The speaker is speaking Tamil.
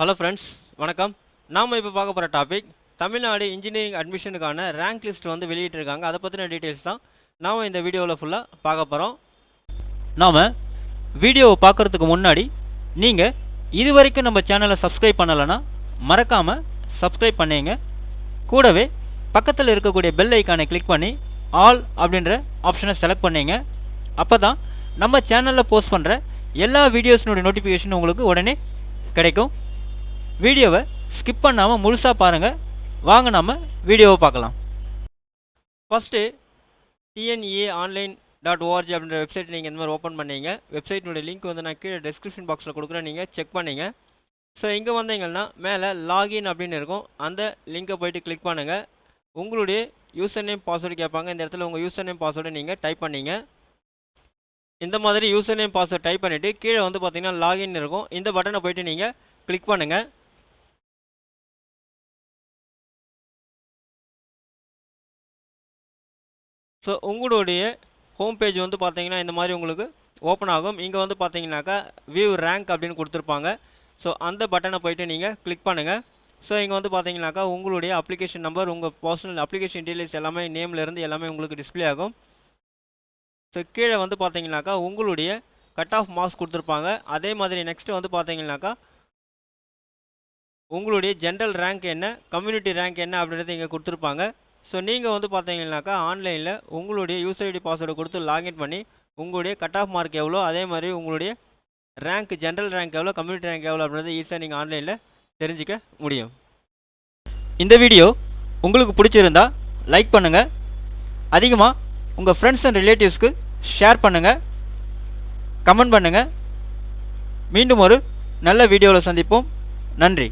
ஹலோ ஃப்ரெண்ட்ஸ், வணக்கம். நாம் இப்போ பார்க்க போகிற டாபிக் தமிழ்நாடு இன்ஜினியரிங் அட்மிஷனுக்கான ரேங்க் லிஸ்ட் வந்து வெளியிட்டிருக்காங்க. அதை பற்றின டீட்டெயில்ஸ் தான் நாம் இந்த வீடியோவில் ஃபுல்லாக பார்க்க போகிறோம். நாம் வீடியோவை பார்க்குறதுக்கு முன்னாடி நீங்கள் இது வரைக்கும் நம்ம சேனலை சப்ஸ்கிரைப் பண்ணலைன்னா மறக்காமல் சப்ஸ்கிரைப் பண்ணிங்க. கூடவே பக்கத்தில் இருக்கக்கூடிய பெல் ஐக்கானை கிளிக் பண்ணி ஆல் அப்படின்ற ஆப்ஷனை செலக்ட் பண்ணிங்க. அப்போ தான் நம்ம சேனலில் போஸ்ட் பண்ணுற எல்லா வீடியோஸினுடைய நோட்டிஃபிகேஷன் உங்களுக்கு உடனே கிடைக்கும். வீடியோவை ஸ்கிப் பண்ணாமல் முழுசாக பாருங்கள். வாங்க நம்ம வீடியோவை பார்க்கலாம். ஃபஸ்ட்டு tneaonline.org அப்படின்ற வெப்சைட் நீங்கள் இந்த மாதிரி ஓப்பன் பண்ணிங்க. வெப்சைட்டினுடைய லிங்க் வந்து நான் கீழே டிஸ்கிரிப்ஷன் பாக்ஸில் கொடுக்குறேன், நீங்கள் செக் பண்ணிங்க. ஸோ இங்கே வந்தீங்கன்னா மேலே லாகின் அப்படின்னு இருக்கும். அந்த லிங்கை போய்ட்டு கிளிக் பண்ணுங்கள். உங்களுடைய யூசர் நேம் பாஸ்வேர்டு கேட்பாங்க. இந்த இடத்துல உங்கள் யூசர் நேம் பாஸ்வேர்டு நீங்கள் டைப் பண்ணிங்க. இந்த மாதிரி யூசர் நேம் பாஸ்வேர்டு டைப் பண்ணிவிட்டு கீழே வந்து பார்த்தீங்கன்னா லாகின் இருக்கும். இந்த பட்டனை போய்ட்டு நீங்கள் கிளிக் பண்ணுங்கள். ஸோ உங்களுடைய ஹோம் பேஜ் வந்து பார்த்தீங்கன்னா இந்த மாதிரி உங்களுக்கு ஓப்பன் ஆகும். இங்கே வந்து பார்த்தீங்கன்னாக்கா வியூ ரேங்க் அப்படின்னு கொடுத்துருப்பாங்க. ஸோ அந்த பட்டனை போய்ட்டு நீங்கள் கிளிக் பண்ணுங்கள். ஸோ இங்கே வந்து பார்த்தீங்கன்னாக்கா உங்களுடைய அப்ளிகேஷன் நம்பர், உங்கள் பர்சனல் அப்ளிகேஷன் டீட்டெயில்ஸ் எல்லாமே நேம்லேருந்து எல்லாமே உங்களுக்கு டிஸ்பிளே ஆகும். ஸோ கீழே வந்து பார்த்தீங்கன்னாக்கா உங்களுடைய கட் ஆஃப் மார்க்ஸ் கொடுத்துருப்பாங்க. அதே மாதிரி நெக்ஸ்ட்டு வந்து பார்த்தீங்கன்னாக்கா உங்களுடைய ஜென்ரல் ரேங்க் என்ன, கம்யூனிட்டி ரேங்க் என்ன அப்படின்றது இங்கே கொடுத்துருப்பாங்க. ஸோ நீங்கள் வந்து பார்த்தீங்கன்னாக்கா ஆன்லைனில் உங்களுடைய யூசர் ஐடி பாஸ்வேர்டை கொடுத்து லாகின் பண்ணி உங்களுடைய கட் ஆஃப் மார்க் எவ்வளோ, அதே மாதிரி உங்களுடைய ரேங்க் ஜென்ரல் ரேங்க் எவ்வளோ, கம்யூனிட்டி ரேங்க் எவ்வளோ அப்படின்றது ஈஸியாக நீங்கள் ஆன்லைனில் தெரிஞ்சிக்க முடியும். இந்த வீடியோ உங்களுக்கு பிடிச்சிருந்தா லைக் பண்ணுங்கள். அதிகமாக உங்கள் ஃப்ரெண்ட்ஸ் அண்ட் ரிலேட்டிவ்ஸ்க்கு ஷேர் பண்ணுங்கள், கமெண்ட் பண்ணுங்கள். மீண்டும் ஒரு நல்ல வீடியோவில் சந்திப்போம். நன்றி.